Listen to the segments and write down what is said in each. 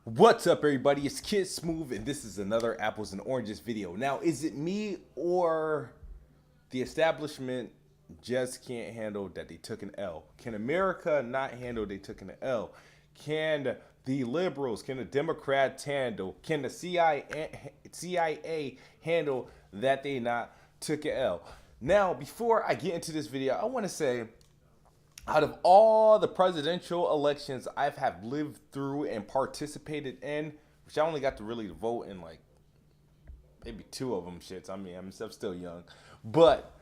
What's up, everybody? It's KidSmoove, and this is another Apples and Oranges video. Now, is it me or the establishment just can't handle that they took an L? Can America not handle they took an L? Can the liberals, can the Democrats handle, can the CIA handle that they not took an L? Now, before I get into this video, I want to say, out of all the presidential elections I've have lived through and participated in, which I only got to really vote in like maybe two of them shits. I mean, I'm still young. But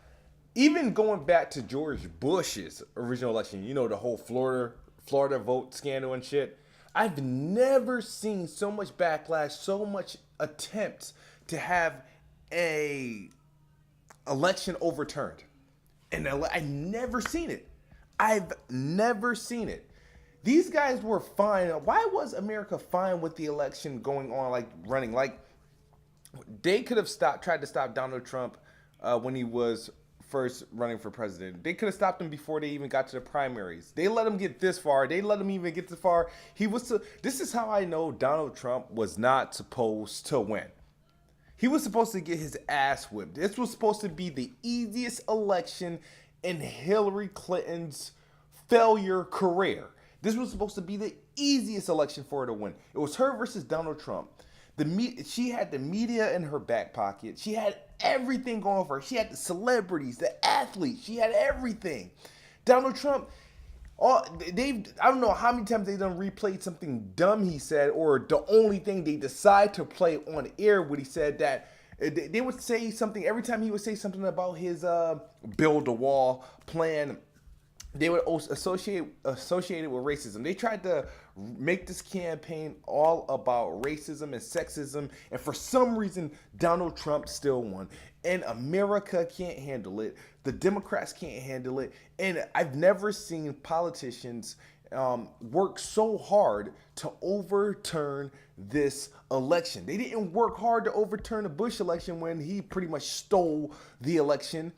even going back to George Bush's original election, you know, the whole Florida vote scandal and shit, I've never seen so much backlash, so much attempts to have a election overturned. And I never seen it. I've never seen it. These guys were fine. Why was America fine with the election going on, like running? Like, they could have tried to stop Donald Trump when he was first running for president. They could have stopped him before they even got to the primaries. They let him get this far. They let him even get this far. This is how I know Donald Trump was not supposed to win. He was supposed to get his ass whipped. This was supposed to be the easiest election in Hillary Clinton's failure career. This was supposed to be the easiest election for her to win. It was her versus Donald Trump. She had the media in her back pocket. She had everything going for her. She had the celebrities, the athletes. She had everything. Donald Trump, I don't know how many times they done replayed something dumb he said, or the only thing they decide to play on air when he said that. They would say something every time he would say something about his build a wall plan. They would associate it with racism. They tried to make this campaign all about racism and sexism, and for some reason Donald Trump still won. And America can't handle it. The Democrats can't handle it. And I've never seen politicians work so hard to overturn this election. They didn't work hard to overturn the Bush election when he pretty much stole the election.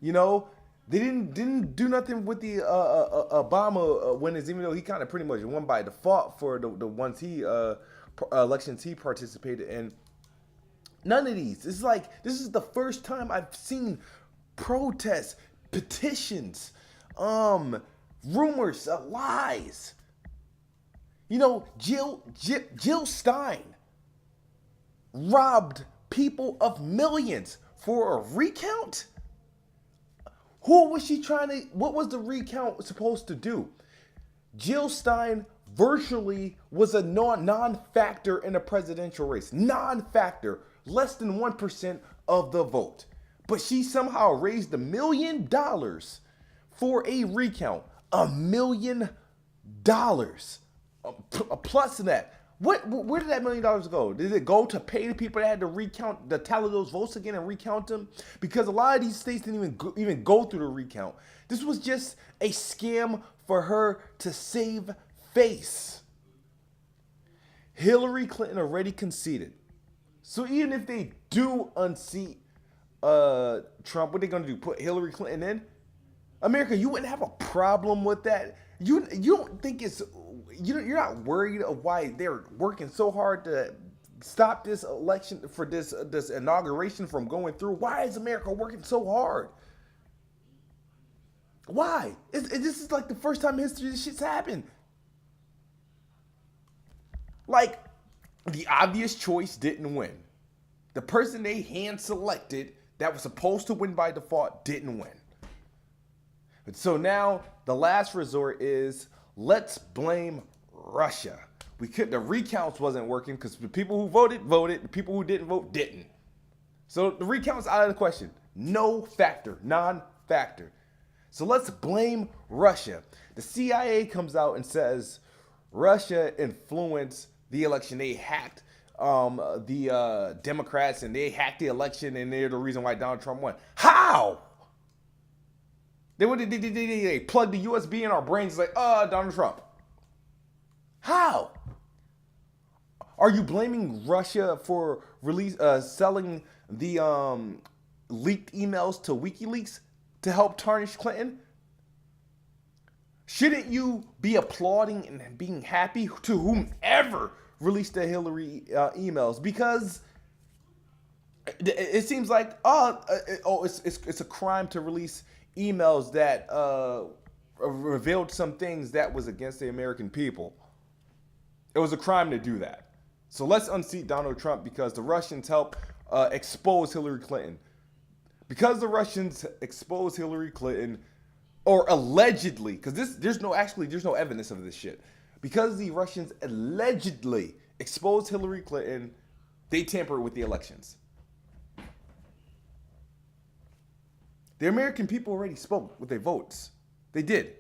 You know, they didn't do nothing with the Obama winners, even though he kind of pretty much won by default for the ones elections he participated in. None of these. It's like this is the first time I've seen protests, petitions, rumors, lies. You know, Jill Stein robbed people of millions for a recount. What was the recount supposed to do? Jill Stein virtually was a non-factor in the presidential race. Non-factor, less than 1% of the vote. But she somehow raised $1 million for a recount. $1 million. Plus that. Where did that $1 million go? Did it go to pay the people that had to recount, to tally those votes again and recount them? Because a lot of these states didn't even go through the recount. This was just a scam for her to save face. Hillary Clinton already conceded. So even if they do unseat Trump, what are they gonna do? Put Hillary Clinton in? America, you wouldn't have a problem with that. You don't think you're not worried of why they're working so hard to stop this election, for this inauguration from going through? Why is America working so hard? Why? This is like the first time in history this shit's happened. Like, the obvious choice didn't win. The person they hand selected that was supposed to win by default didn't win. So now the last resort is, let's blame Russia. The recounts wasn't working because the people who voted. The people who didn't vote didn't. So the recounts out of the question. No factor, non-factor. So let's blame Russia. The CIA comes out and says Russia influenced the election. They hacked the Democrats, and they hacked the election, and they're the reason why Donald Trump won. How? They plugged the USB in our brains, like, Donald Trump. How? Are you blaming Russia for selling the leaked emails to WikiLeaks to help tarnish Clinton? Shouldn't you be applauding and being happy to whomever release the Hillary emails? Because it seems like it's a crime to release emails that revealed some things that was against the American people. It was a crime to do that. So let's unseat Donald Trump because the Russians helped expose Hillary Clinton. Because the Russians exposed Hillary Clinton, or allegedly, because there's no evidence of this shit. Because the Russians allegedly exposed Hillary Clinton, they tampered with the elections. The American people already spoke with their votes. They did.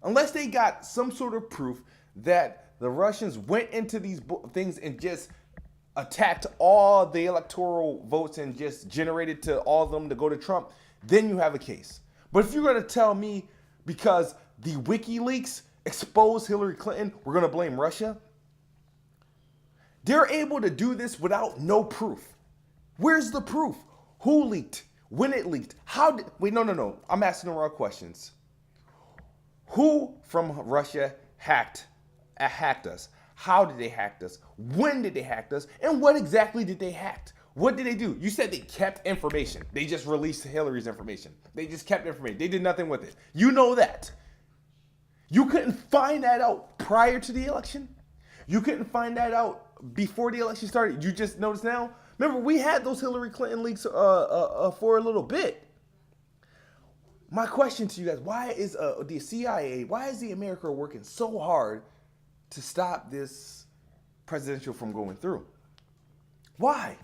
Unless they got some sort of proof that the Russians went into these things and just attacked all the electoral votes and just generated to all of them to go to Trump, then you have a case. But if you're going to tell me because the WikiLeaks exposed Hillary Clinton, we're going to blame Russia? They're able to do this without no proof. Where's the proof? Who leaked? When it leaked? How did... Wait, no. I'm asking the wrong questions. Who from Russia hacked us? How did they hack us? When did they hack us? And what exactly did they hack? What did they do? You said they kept information. They just released Hillary's information. They just kept information. They did nothing with it. You know that. You couldn't find that out prior to the election. You couldn't find that out before the election started. You just noticed now? Remember, we had those Hillary Clinton leaks for a little bit. My question to you guys, why is the CIA, why is the America working so hard to stop this presidential from going through? Why?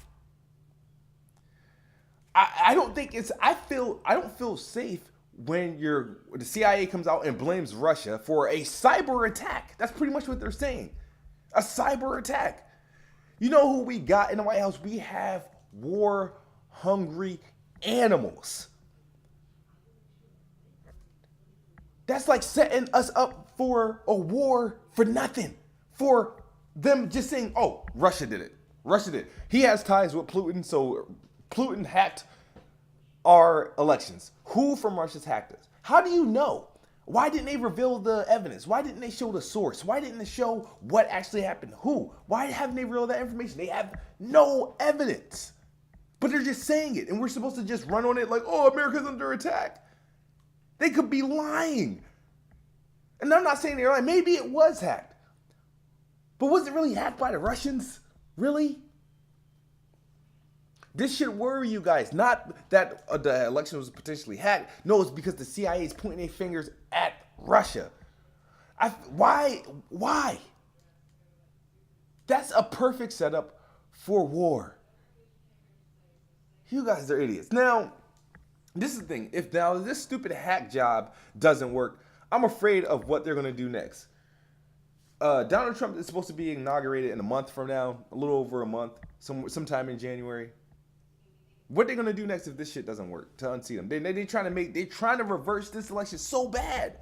I don't think it's, I don't feel safe when the CIA comes out and blames Russia for a cyber attack. That's pretty much what they're saying. A cyber attack. You know who we got in the White House? We have war-hungry animals. That's like setting us up for a war for nothing. For them just saying, oh, Russia did it. Russia did it. He has ties with Putin, so Putin hacked our elections. Who from Russia's hacked us? How do you know? Why didn't they reveal the evidence? Why didn't they show the source? Why didn't they show what actually happened? Who? Why haven't they revealed that information? They have no evidence. But they're just saying it, and we're supposed to just run on it like, oh, America's under attack. They could be lying. And I'm not saying they're lying. Maybe it was hacked. But was it really hacked by the Russians? Really? This should worry you guys. Not that the election was potentially hacked. No, it's because the CIA is pointing their fingers at Russia. Why? That's a perfect setup for war. You guys are idiots. Now, this is the thing. If now this stupid hack job doesn't work, I'm afraid of what they're going to do next. Donald Trump is supposed to be inaugurated in a month from now, a little over a month, sometime in January. What they're gonna do next if this shit doesn't work to unseat them? They're trying to reverse this election so bad.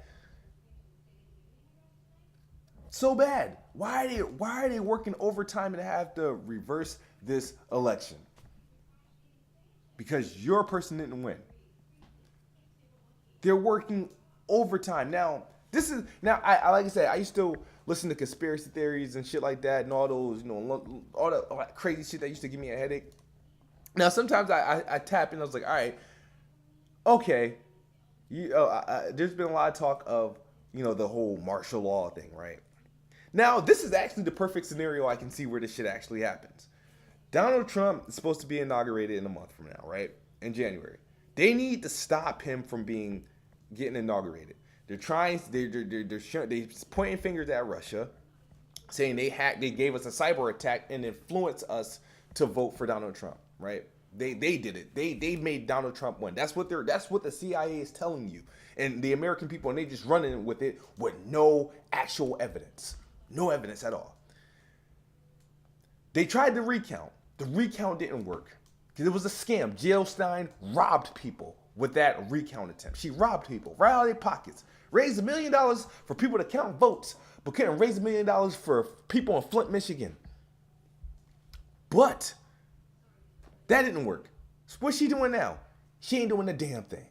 So bad. Why are they working overtime and have to reverse this election? Because your person didn't win. They're working overtime. Now, I like I said, I used to listen to conspiracy theories and shit like that and all those, all that crazy shit that used to give me a headache. Now, sometimes I tap in, I was like, all right, okay. There's been a lot of talk of, the whole martial law thing, right? Now, this is actually the perfect scenario I can see where this shit actually happens. Donald Trump is supposed to be inaugurated in a month from now, right? In January. They need to stop him from getting inaugurated. They're pointing fingers at Russia, saying they gave us a cyber attack and influenced us to vote for Donald Trump. Right? They did it. They made Donald Trump win. That's what the CIA is telling you. And the American people, and they just running with it with no actual evidence. No evidence at all. They tried the recount. The recount didn't work. Because it was a scam. Jill Stein robbed people with that recount attempt. She robbed people right out of their pockets. Raised $1 million for people to count votes, but couldn't raise $1 million for people in Flint, Michigan. But that didn't work. So what's she doing now? She ain't doing a damn thing.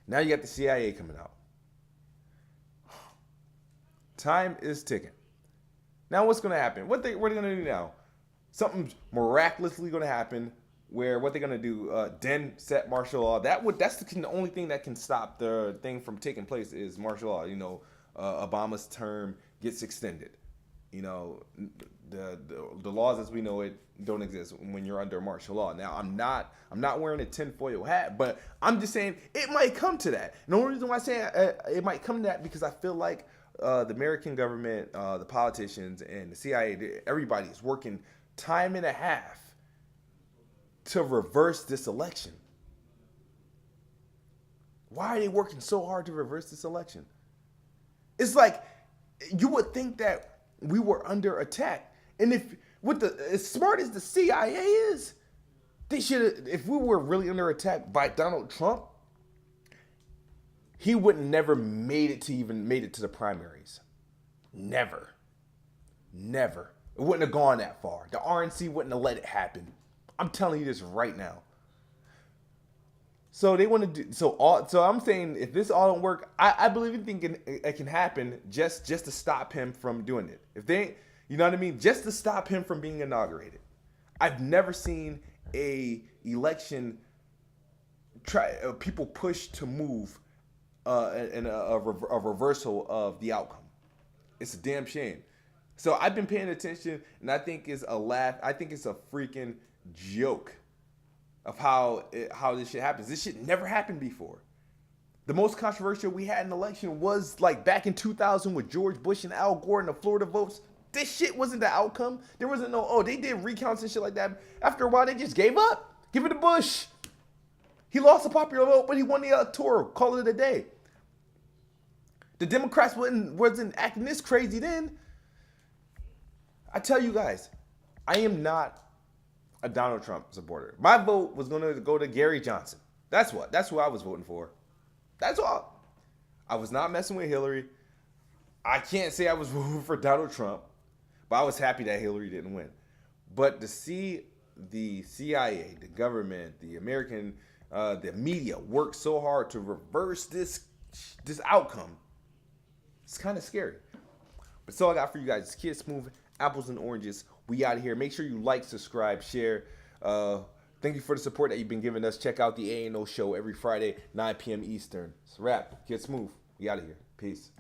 Now you got the CIA coming out. Time is ticking. Now what's gonna happen? What are they gonna do now? Something's miraculously gonna happen where what they're gonna do, then set martial law. That's the only thing that can stop the thing from taking place is martial law. You know, Obama's term gets extended. You know, the laws as we know it don't exist when you're under martial law. Now I'm not wearing a tinfoil hat, but I'm just saying it might come to that. And the only reason why I say it might come to that because I feel like the American government, the politicians, and the CIA, everybody is working time and a half to reverse this election. Why are they working so hard to reverse this election? It's like you would think that we were under attack, and as smart as the CIA is, they should. If we were really under attack by Donald Trump, he would never made it to the primaries. Never. It wouldn't have gone that far. The RNC wouldn't have let it happen. I'm telling you this right now. So they want to do so. I'm saying if this all don't work, I believe it can happen just to stop him from doing it. If they, you know what I mean, just to stop him from being inaugurated. I've never seen a election people push to move and a reversal of the outcome. It's a damn shame. So I've been paying attention, and I think it's a laugh. I think it's a freaking joke of how this shit happens. This shit never happened before. The most controversial we had in the election was like back in 2000 with George Bush and Al Gore and the Florida votes. This shit wasn't the outcome. There wasn't no, they did recounts and shit like that. After a while, they just gave up. Give it to Bush. He lost the popular vote, but he won the electoral. Call it a day. The Democrats wasn't acting this crazy then. I tell you guys, I am not a Donald Trump supporter. My vote was going to go to Gary Johnson. That's who I was voting for. That's all. I was not messing with Hillary. I can't say I was voting for Donald Trump, but I was happy that Hillary didn't win. But to see the CIA, the government, the American, the media work so hard to reverse this outcome, it's kind of scary. But that's all I got for you guys. It's KidSmoove, Apples and Oranges. We out of here. Make sure you like, subscribe, share. Thank you for the support that you've been giving us. Check out the A&O show every Friday, 9 p.m. Eastern. It's a wrap. KidSmoove. We out of here. Peace.